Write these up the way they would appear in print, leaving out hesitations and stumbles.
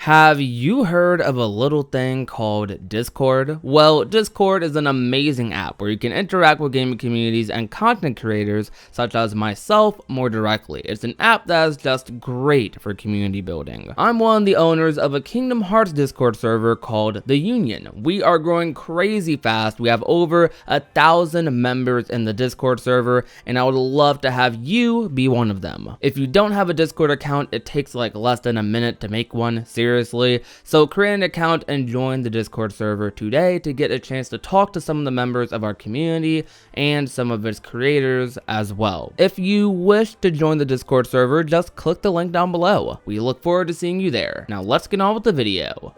Have you heard of a little thing called Discord? Well, Discord is an amazing app where you can interact with gaming communities and content creators such as myself more directly. It's an app that is just great for community building. I'm one of the owners of a Kingdom Hearts Discord server called The Union. We are growing crazy fast. We have over 1,000 members in the Discord server, and I would love to have you be one of them. If you don't have a Discord account, it takes like less than a minute to make one. Seriously. So create an account and join the Discord server today to get a chance to talk to some of the members of our community and some of its creators as well. If you wish to join the Discord server, just click the link down below. We look forward to seeing you there. Now let's get on with the video.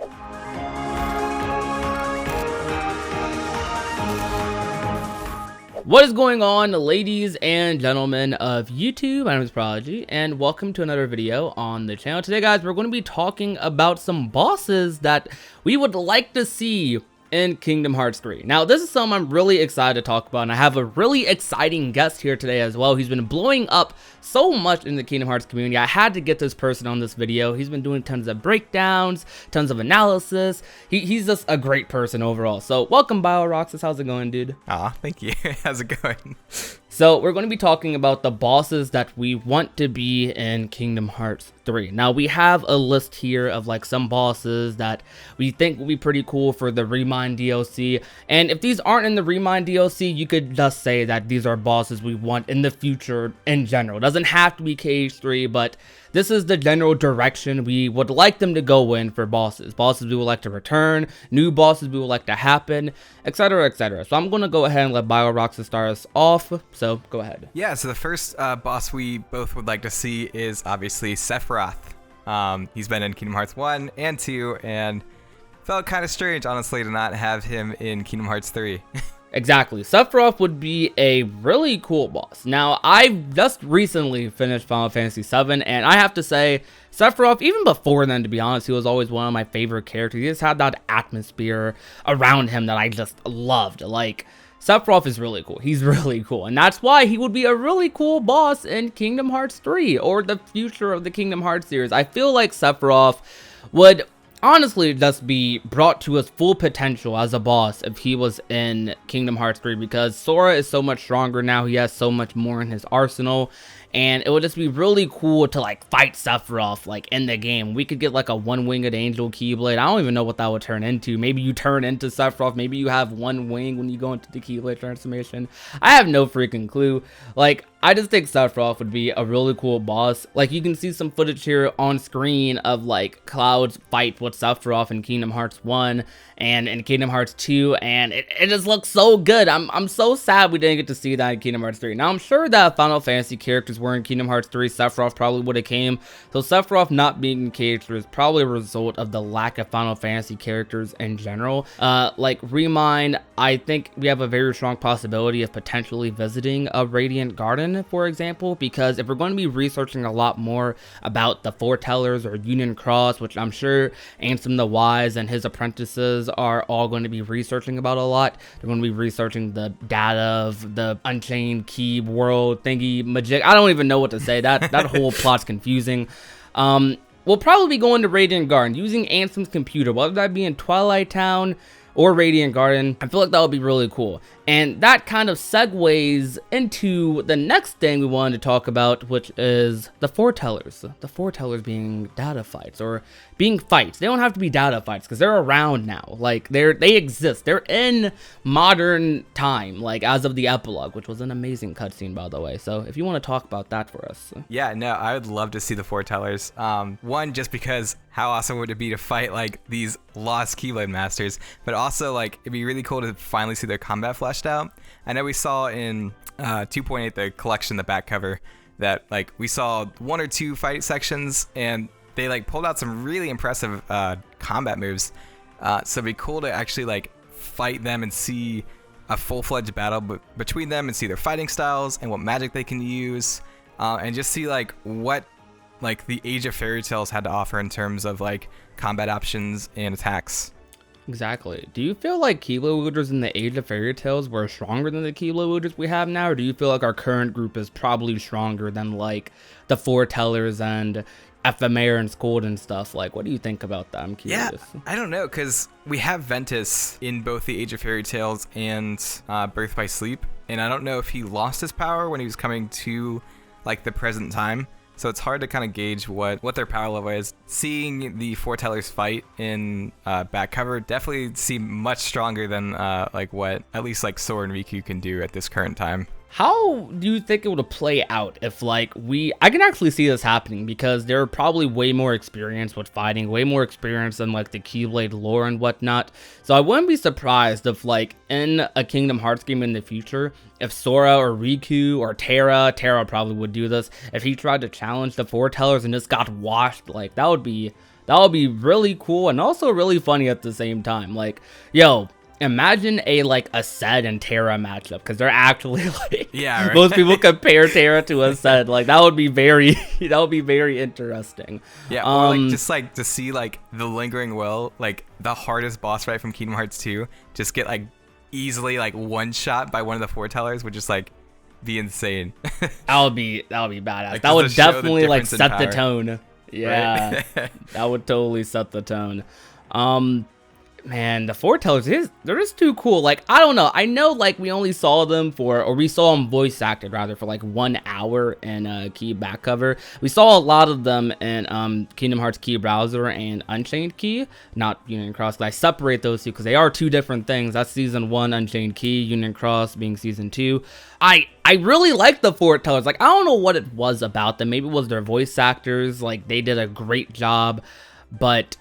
What is going on, ladies and gentlemen of YouTube? My name is Prodigy, and welcome to another video on the channel. Today, guys, we're going to be talking about some bosses that we would like to see in Kingdom Hearts 3. Now, this is something I'm really excited to talk about, and I have a really exciting guest here today as well. He's been blowing up so much in the Kingdom Hearts community. I had to get this person on this video. He's been doing tons of breakdowns, tons of analysis. He's just a great person overall. So, welcome, Roxas. How's it going, dude? Thank you. How's it going? So we're going to be talking about the bosses that we want to be in Kingdom Hearts 3. Now we have a list here of like some bosses that we think will be pretty cool for the ReMIND DLC. And if these aren't in the ReMIND DLC, you could just say that these are bosses we want in the future in general. It doesn't have to be KH3, but this is the general direction we would like them to go in for bosses. Bosses we would like to return, new bosses we would like to happen, etc, etc. So I'm going to go ahead and let Roxas start us off. So go ahead. Yeah, so the first boss we both would like to see is obviously Sephiroth. He's been in Kingdom Hearts 1 and 2, and felt kind of strange, honestly, to not have him in Kingdom Hearts 3. Exactly. Sephiroth would be a really cool boss. Now, I've just recently finished Final Fantasy VII, and I have to say, Sephiroth, even before then, to be honest, he was always one of my favorite characters. He just had that atmosphere around him that I just loved. Like, Sephiroth is really cool. He's really cool, and that's why he would be a really cool boss in Kingdom Hearts 3, or the future of the Kingdom Hearts series. I feel like Sephiroth would honestly just be brought to his full potential as a boss if he was in Kingdom Hearts 3, because Sora is so much stronger now. He has so much more in his arsenal, and it would just be really cool to like fight Sephiroth like in the game. We could get like a one-winged angel Keyblade. I don't even know what that would turn into. Maybe you turn into Sephiroth. Maybe you have one wing when you go into the Keyblade transformation. I have no freaking clue. Like, I just think Sephiroth would be a really cool boss. Like, you can see some footage here on screen of like Cloud's fight with Sephiroth in Kingdom Hearts 1 and in Kingdom Hearts 2, and it just looks so good. I'm so sad we didn't get to see that in Kingdom Hearts 3. Now, I'm sure that Final Fantasy characters were in Kingdom Hearts 3, Sephiroth probably would have came. So Sephiroth not being in KH3 is probably a result of the lack of Final Fantasy characters in general. Like ReMIND, I think we have a very strong possibility of potentially visiting a Radiant Garden, for example, because if we're going to be researching a lot more about the Foretellers or Union Cross, which I'm sure Ansem the Wise and his apprentices are all going to be researching about a lot. They're going to be researching the data of the Unchained Key world thingy magic. I don't even know what to say. That whole plot's confusing. We'll probably be going to Radiant Garden using Ansem's computer, whether that be in Twilight Town or Radiant Garden. I feel like that would be really cool. And that kind of segues into the next thing we wanted to talk about, which is the Foretellers. The Foretellers being data fights, or being fights. They don't have to be data fights because they're around now. Like, they exist. They're in modern time, like as of the epilogue, which was an amazing cutscene, by the way. So if you want to talk about that for us. Yeah, no, I would love to see the Foretellers. One, just because how awesome would it be to fight like these lost Keyblade masters, but also like it'd be really cool to finally see their combat fleshed out. I know we saw in 2.8, the collection, the back cover, that like we saw one or two fight sections, and they like pulled out some really impressive combat moves. So it'd be cool to actually like fight them and see a full-fledged battle between them, and see their fighting styles and what magic they can use, and just see like what like the Age of Fairy Tales had to offer in terms of like combat options and attacks. Exactly. Do you feel like Keyblade wielders in the Age of Fairy Tales were stronger than the Keyblade wielders we have now, or do you feel like our current group is probably stronger than like the Foretellers and ephemer and cold and stuff. Like, what do you think about that? I'm curious. Yeah, I don't know, because we have Ventus in both the Age of Fairy Tales and Birth by Sleep, and I don't know if he lost his power when he was coming to like the present time. So it's hard to kind of gauge what their power level is. Seeing the Foretellers fight in back cover definitely seem much stronger than like what at least like Sora and Riku can do at this current time. How do you think it would play out if like I can actually see this happening, because they're probably way more experienced with fighting, way more experienced than like the Keyblade lore and whatnot. So I wouldn't be surprised if like in a Kingdom Hearts game in the future, if Sora or Riku or Terra probably would do this, if he tried to challenge the Foretellers and just got washed, like that would be really cool and also really funny at the same time. Like, yo, imagine a Sed and Terra matchup, because they're actually like, yeah, right? Most people compare Terra to a Sed. Like that would be very interesting. Yeah, or like just like to see like the Lingering Will, like the hardest boss fight from Kingdom Hearts 2, just get like easily like one shot by one of the Foretellers would just like be insane. that would be badass. Like, that would definitely like set power. the tone. Yeah, right? That would totally set the tone. Man, the Foretellers, they're just too cool. Like, I don't know. I know, like, we only saw them we saw them voice acted, rather, for, like, 1 hour in Key back cover. We saw a lot of them in Kingdom Hearts Key Browser and Unchained Key, not Union Cross. I separate those two because they are two different things. That's Season 1, Unchained Key, Union Cross being Season 2. I really like the Foretellers. Like, I don't know what it was about them. Maybe it was their voice actors. Like, they did a great job. But,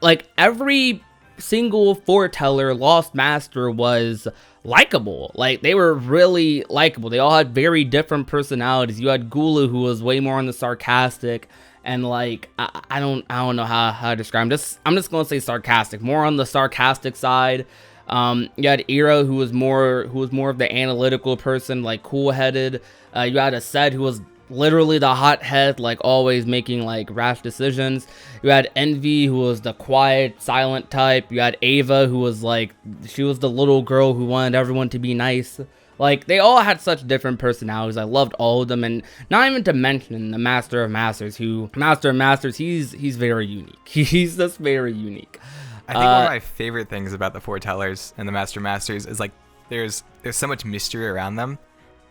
like, every single Foreteller Lost Master was likable. Like, they were really likable. They all had very different personalities. You had Gulu, who was way more on the sarcastic, and like I don't know how to describe him. I'm just gonna say sarcastic, more on the sarcastic side. You had Ira, who was more of the analytical person, like cool-headed. You had a Sed, who was literally the hothead, like always making like rash decisions. You had Envy, who was the quiet, silent type. You had Ava, who was like, she was the little girl who wanted everyone to be nice. Like, they all had such different personalities. I loved all of them, and not even to mention the Master of Masters, he's very unique. He's just very unique. I think one of my favorite things about the Foretellers and the Master Masters is like there's so much mystery around them.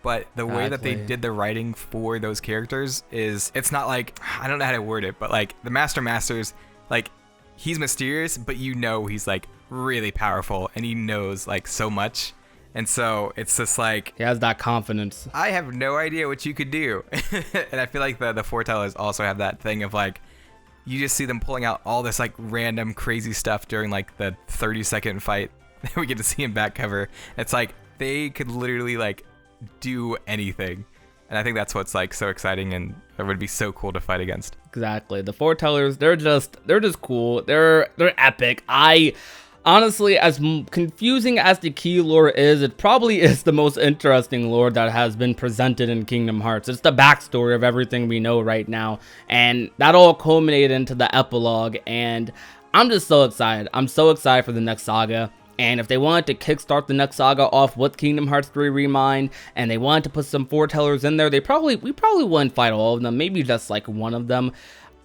But the way that they did the writing for those characters is, it's not like, I don't know how to word it, but like the Master Masters, like he's mysterious, but you know he's like really powerful and he knows like so much. And so it's just like, he has that confidence. I have no idea what you could do. And I feel like the Foretellers also have that thing of like, you just see them pulling out all this like random crazy stuff during like the 30-second fight that we get to see in back cover. It's like they could literally like do anything, and I think that's what's like so exciting, and it would be so cool to fight against. Exactly, the Foretellers, they're just cool. They're epic. I honestly, as confusing as the key lore is, it probably is the most interesting lore that has been presented in Kingdom Hearts. It's the backstory of everything we know right now, and that all culminated into the epilogue, and I'm just so excited. I'm so excited for the next saga. And if they wanted to kickstart the next saga off with Kingdom Hearts 3 ReMIND, and they wanted to put some Foretellers in there, we probably wouldn't fight all of them, maybe just like one of them.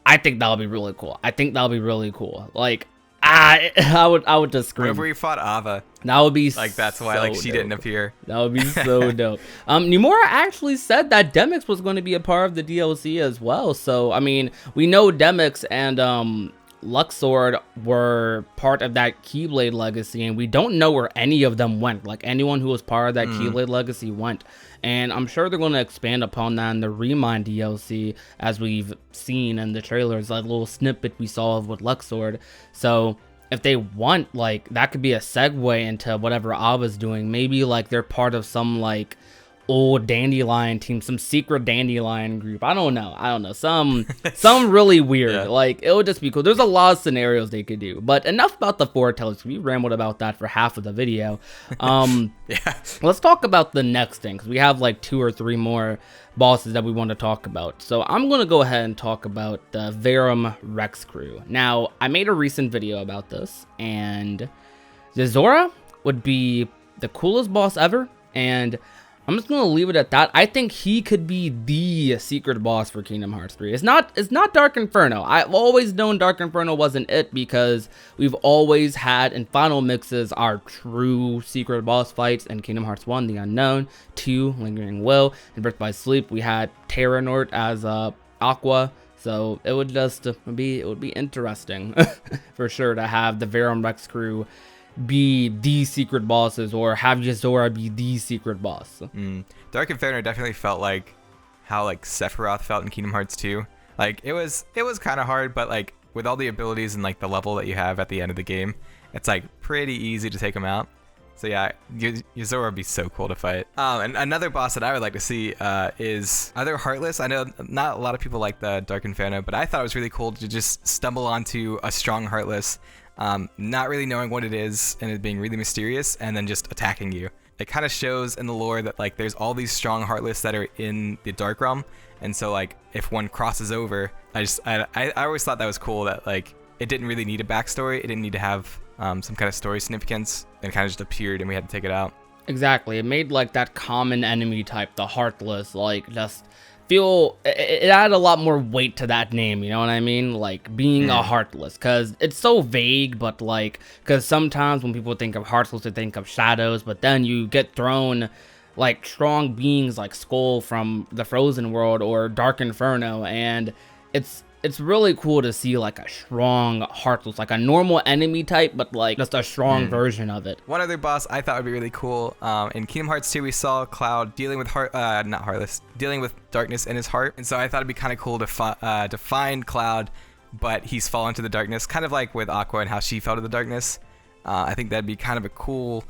I think that would be really cool. Like, I would just scream. Whenever we fought Ava, that would be like, that's why so like she dope. didn't appear. That would be so dope. Nomura actually said that Demyx was going to be a part of the DLC as well. So I mean, we know Demyx and Luxord were part of that Keyblade legacy, and we don't know where any of them went. Like, anyone who was part of that Keyblade legacy went, and I'm sure they're going to expand upon that in the ReMIND DLC, as we've seen in the trailers, that little snippet we saw of with Luxord. So if they want, like, that could be a segue into whatever Ava's doing. Maybe like they're part of some like old Dandelion team, some secret Dandelion group. I don't know, some really weird. Yeah. Like, it would just be cool. There's a lot of scenarios they could do, but enough about the Foretellers. We rambled about that for half of the video. Yeah, let's talk about the next thing, because we have like 2 or 3 more bosses that we want to talk about. So I'm gonna go ahead and talk about the Verum Rex crew. Now, I made a recent video about this, and Zora would be the coolest boss ever, and I'm just gonna leave it at that. I think he could be the secret boss for Kingdom Hearts 3. It's not Dark Inferno. I've always known Dark Inferno wasn't it because we've always had in Final Mixes our true secret boss fights in Kingdom Hearts 1, The Unknown, 2, Lingering Will, and Birth by Sleep. We had Terranort as Aqua. So it would just be interesting for sure to have the Verum Rex crew be the secret bosses, or have Yozora be the secret boss. Dark Inferno definitely felt like how like Sephiroth felt in Kingdom Hearts 2. Like it was kind of hard, but like with all the abilities and like the level that you have at the end of the game, it's like pretty easy to take them out. So yeah, Yozora would be so cool to fight. And another boss that I would like to see is either Heartless. I know not a lot of people like the Dark Inferno, but I thought it was really cool to just stumble onto a strong Heartless, not really knowing what it is and it being really mysterious, and then just attacking you. It kind of shows in the lore that like there's all these strong Heartless that are in the Dark Realm, and so like if one crosses over, I always thought that was cool that like it didn't really need a backstory. It didn't need to have some kind of story significance, and kind of just appeared and we had to take it out. Exactly. It made like that common enemy type, the Heartless, like just feel, it added a lot more weight to that name, you know what I mean? Like being a Heartless, because it's so vague, but like, because sometimes when people think of Heartless, they think of shadows, but then you get thrown like strong beings like Skull from the Frozen World or Dark Inferno, and it's really cool to see like a strong Heartless, like a normal enemy type, but like just a strong version of it. One other boss I thought would be really cool. In Kingdom Hearts 2, we saw Cloud dealing with dealing with darkness in his heart, and so I thought it'd be kind of cool to find Cloud, but he's fallen to the darkness, kind of like with Aqua and how she fell to the darkness. I think that'd be kind of a cool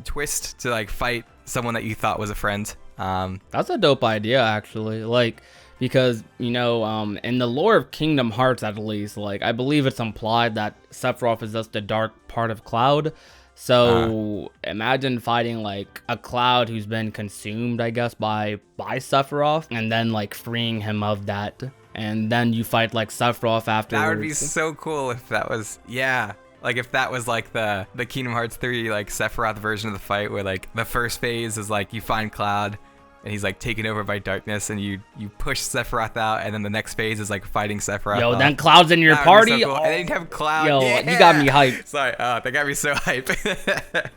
twist to like fight someone that you thought was a friend. That's a dope idea, actually. Like, because, you know, in the lore of Kingdom Hearts, at least, like, I believe it's implied that Sephiroth is just the dark part of Cloud. So imagine fighting like a Cloud who's been consumed, I guess, by Sephiroth, and then like freeing him of that, and then you fight like Sephiroth afterwards. That would be so cool if that was, yeah. Like if that was like the Kingdom Hearts 3 like Sephiroth version of the fight, where like the first phase is like you find Cloud and he's like taken over by darkness, and you push Sephiroth out, and then the next phase is like fighting Sephiroth. Yo, then Cloud's in your party. So cool. And then you have Cloud. Yo, yeah. You got me hyped. Sorry, that got me so hyped.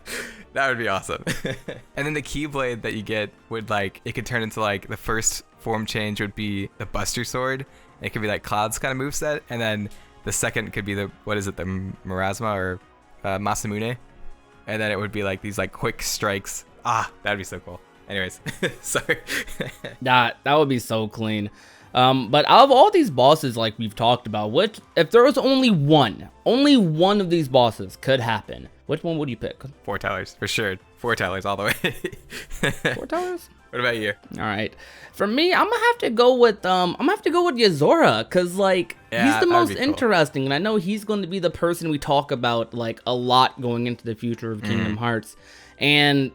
That would be awesome. And then the Keyblade that you get would like, it could turn into like, the first form change would be the Buster Sword. It could be like Cloud's kind of moveset, and then the second could be the, what is it, the Marasma or Masamune, and then it would be like these like quick strikes. That'd be so cool. Anyways, sorry. that would be so clean. But out of all these bosses like we've talked about, which, if there was only one of these bosses could happen, which one would you pick? Foretellers, for sure. Foretellers all the way. Foretellers? What about you? All right. For me, I'm gonna have to go with Yozora, cause like he's the most interesting, and I know he's going to be the person we talk about like a lot going into the future of Kingdom Hearts. And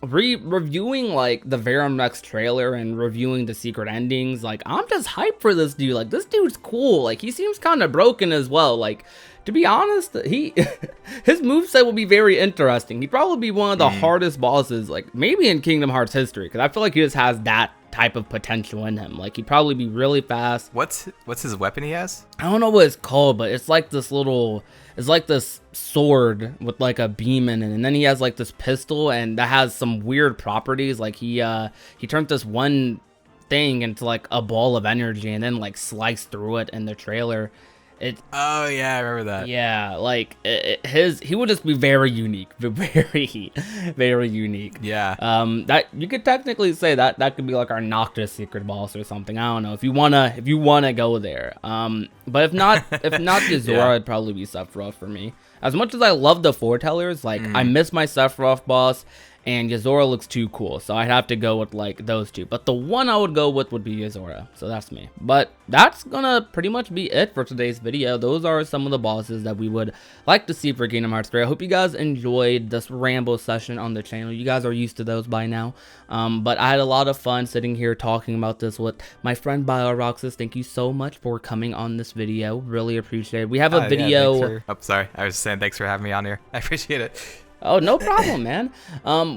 reviewing like the Verum Rex trailer and reviewing the secret endings, like I'm just hyped for this dude. Like this dude's cool. Like he seems kind of broken as well. Like, to be honest, his moveset will be very interesting. He'd probably be one of the hardest bosses, like maybe in Kingdom Hearts history, because I feel like he just has that type of potential in him. Like he'd probably be really fast. What's his weapon he has? I don't know what it's called, but it's like this little, it's like this sword with like a beam in it, and then he has like this pistol, and that has some weird properties. Like he turned this one thing into like a ball of energy, and then like sliced through it in the trailer. Oh yeah, I remember that. Yeah, like he would just be very unique, very unique. Yeah. That you could technically say that could be like our Noctis secret boss or something. I don't know if you wanna go there. But if not Yozora, yeah, it'd probably be Sephiroth for me. As much as I love the Foretellers, like I miss my Sephiroth boss, and Yozora looks too cool, so I'd have to go with like those two. But the one I would go with would be Yozora, so that's me. But that's gonna pretty much be it for today's video. Those are some of the bosses that we would like to see for Kingdom Hearts 3. I hope you guys enjoyed this ramble session on the channel. You guys are used to those by now. But I had a lot of fun sitting here talking about this with my friend Roxas. Thank you so much for coming on this video. Really appreciate it. We have a video. Sorry. I was saying thanks for having me on here. I appreciate it. Oh, no problem, man.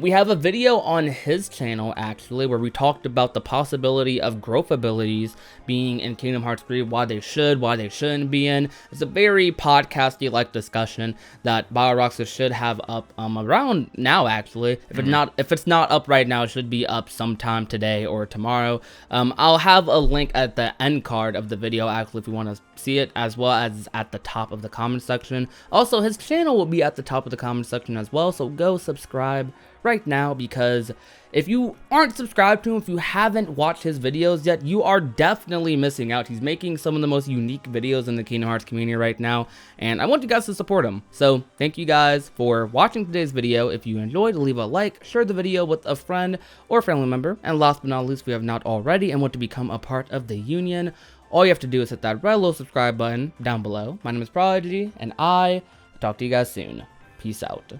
We have a video on his channel, actually, where we talked about the possibility of growth abilities being in Kingdom Hearts 3, why they should, why they shouldn't be in. It's a very podcasty-like discussion that Roxas should have up around now, actually. If it's not up right now, it should be up sometime today or tomorrow. I'll have a link at the end card of the video, actually, if you want to see it, as well as at the top of the comment section. Also, his channel will be at the top of the comment section as well, so go subscribe right now, because if you aren't subscribed to him, if you haven't watched his videos yet, you are definitely missing out. He's making some of the most unique videos in the Kingdom Hearts community right now, and I want you guys to support him. So thank you guys for watching today's video. If you enjoyed, leave a like, share the video with a friend or family member, and last but not least, if you have not already and want to become a part of the union, all you have to do is hit that red little subscribe button down below. My name is Prodigy, and I will talk to you guys soon. Peace out.